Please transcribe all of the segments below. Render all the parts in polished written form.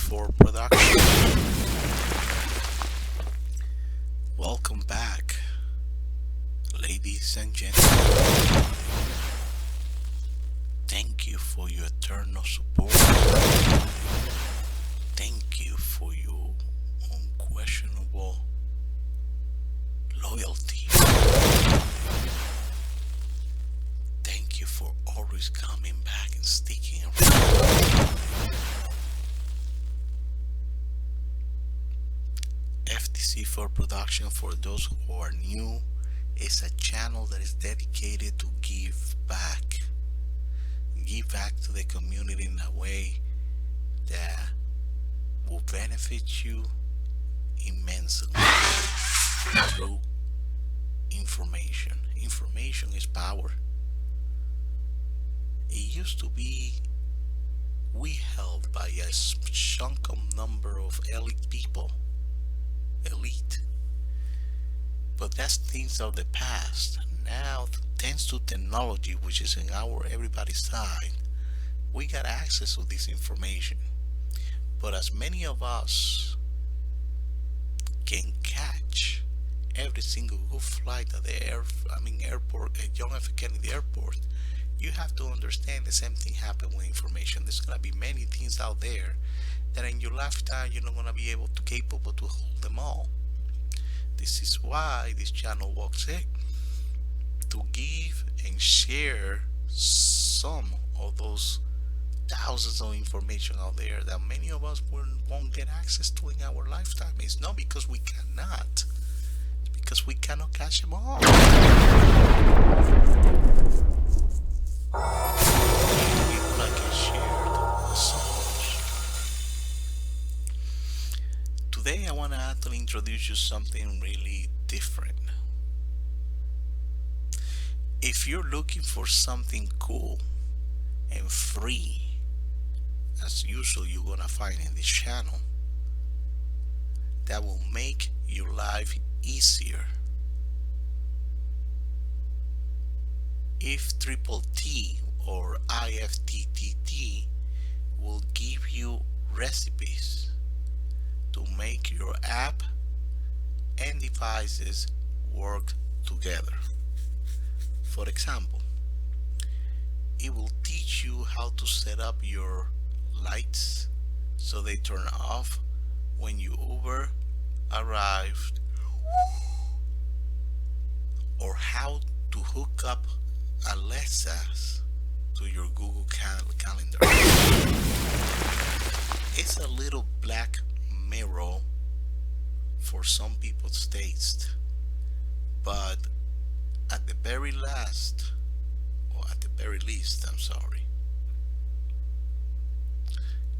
FTTT4 production. Welcome back, ladies and gentlemen. Thank you for your eternal support. Thank you for your unquestionable loyalty. Thank you for always coming back and sticking around. FTC4 production, for those who are new, is a channel that is dedicated to give back to the community in a way that will benefit you immensely through information. Information is power. It used to be we held by a chunk number of elite, but that's things of the past. Now, thanks to technology, which is in everybody's side, we got access to this information. But as many of us can catch every single good flight at the airport at John F. Kennedy Airport, you have to understand the same thing happened with information. There's gonna be many things out there that in your lifetime you're not gonna be capable to hold them all. This is why this channel works it, to give and share some of those thousands of information out there that many of us won't get access to in our lifetime. It's not because we cannot, it's because we cannot catch them all. People like it shared so much. Today I want to actually introduce you something really different. If you're looking for something cool and free, as usual you're gonna find in this channel, that will make your life easier, IFTTT or IFTTT will give you recipes to make your app and devices work together. For example, it will teach you how to set up your lights so they turn off when your Uber arrived, or how to hook up Alexas to your Google Calendar. It's a little black mirror for some people's taste, but at the very least, I'm sorry,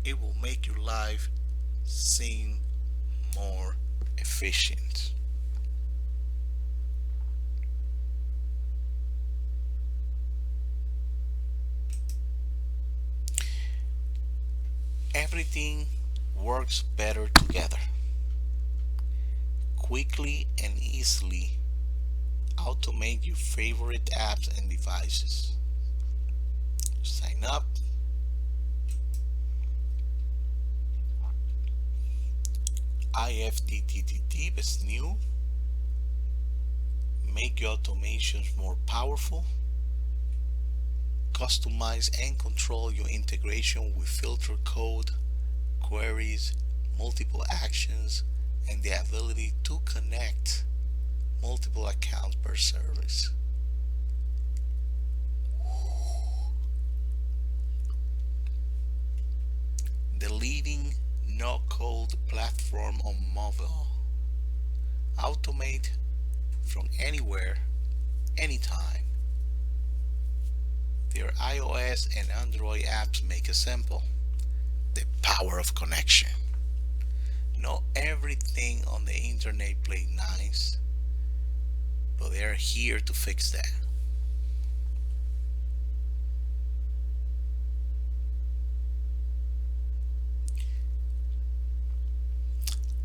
it will make your life seem more efficient. Everything works better together. Quickly and easily automate your favorite apps and devices. Sign up. IFTTT is new. Make your automations more powerful. Customize and control your integration with filter code, queries, multiple actions, and the ability to connect multiple accounts per service. The leading no-code platform on mobile. Automate from anywhere, anytime. Their iOS and Android apps make it simple. The power of connection. Not everything on the internet plays nice, but they're here to fix that.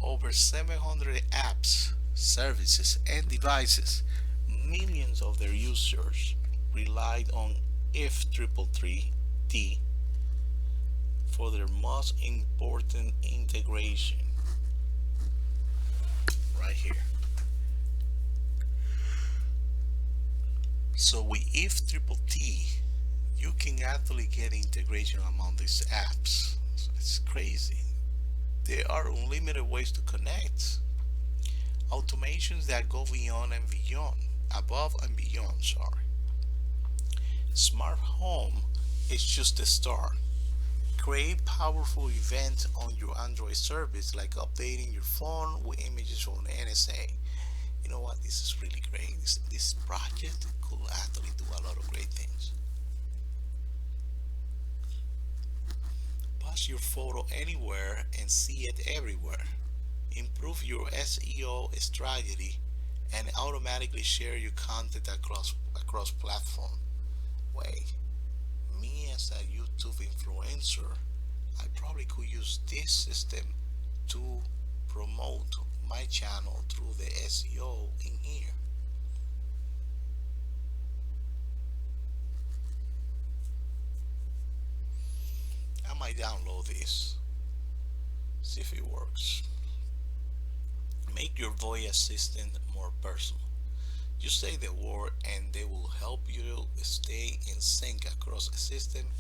Over 700 apps, services, and devices, millions of their users relied on IFTTT for their most important integration right here. So with IFTTT, you can actually get integration among these apps. It's crazy. There are unlimited ways to connect. Automations that go beyond and beyond, above and beyond, sorry. Smart home is just the start. Create powerful events on your Android service like updating your phone with images from the NSA. You know what? This is really great. This project could actually do a lot of great things. Post your photo anywhere and see it everywhere. Improve your SEO strategy and automatically share your content across platform. Wait, me as a YouTube influencer, I probably could use this system to promote my channel through the SEO in here. I might download this, see if it works. Make your voice assistant more personal. You say the word and they will help you stay in sync across the system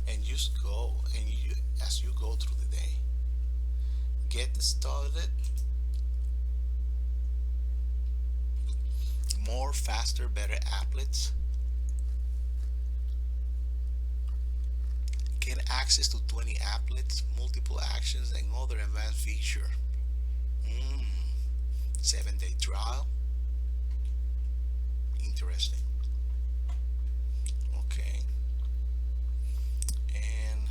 and just go and you as you go through the day. Get started. More faster, better applets. Get access to 20 applets, multiple actions, and other advanced feature. 7-day trial. Interesting. Okay. And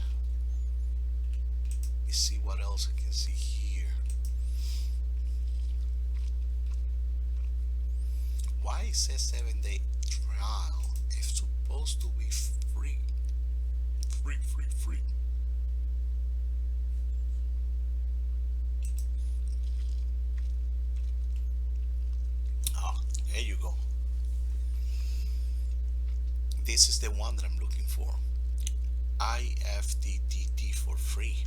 let's see what else I can see here. Why it says 7-day trial? It's supposed to be free. Free. Oh, there you go. This is the one that I'm looking for. IFTTT for free.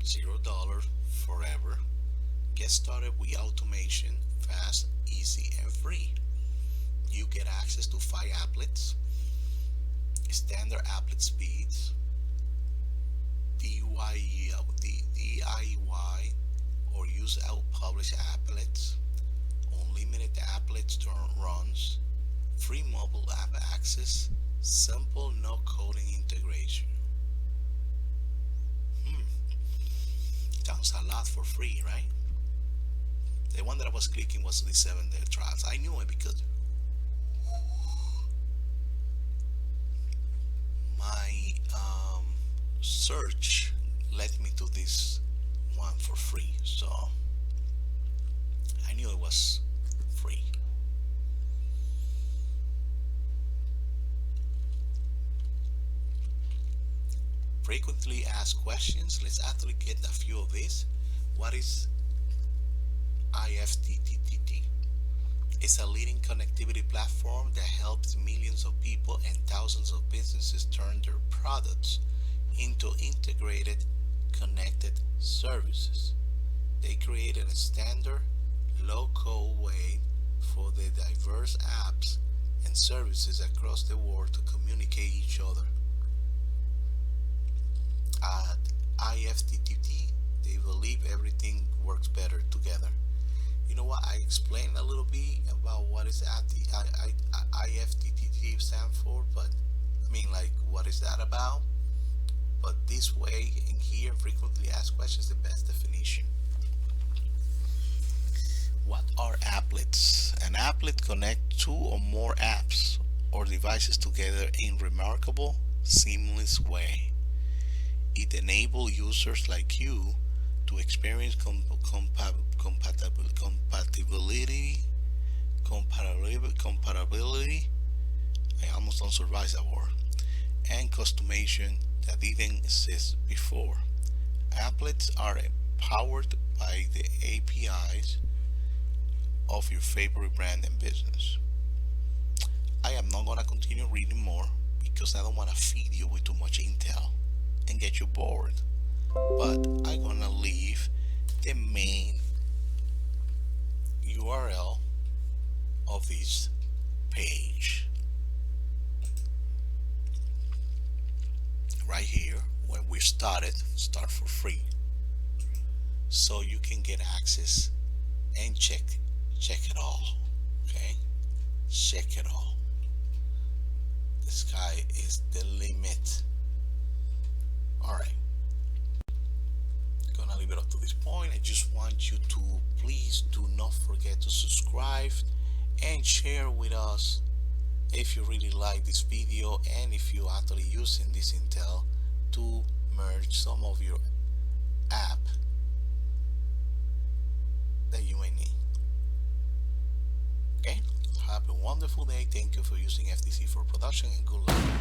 $0 forever. Get started with automation, fast, easy, and free. You get access to 5 applets, standard applet speeds, DIY or use out published applets, unlimited applets to runs, free mobile app access, simple no coding integration. Sounds a lot for free, right? The one that I was clicking was the 7-day trials. I knew it because my search led me to this one for free, so I knew it was free. Frequently asked questions. Let's actually get a few of these. What is IFTTT? It's a leading connectivity platform that helps millions of people and thousands of businesses turn their products into integrated, connected services. They created a standard, low-code way for the diverse apps and services across the world to communicate each other. At IFTTT, they believe everything works better together. You know what? I explained a little bit about what is IFTTT stand for, but I mean, like, what is that about? But this way, in here, frequently asked questions, the best definition. What are applets? An applet connects 2 or more apps or devices together in remarkable, seamless way. It enables users like you to experience compatibility. I almost don't survive that word. And customization that didn't exist before. Applets are powered by the APIs of your favorite brand and business. I am not going to continue reading more because I don't want to feed you with too much intel. and get you bored. But I'm gonna leave the main URL of this page right here when we start for free, so you can get access and check it all. Okay, check it all. The sky is the limit. All right, gonna leave it up to this point. I just want you to please do not forget to subscribe and share with us if you really like this video, and if you actually using this Intel to merge some of your app that you may need. Okay, have a wonderful day. Thank you for using FTC for production, and good luck.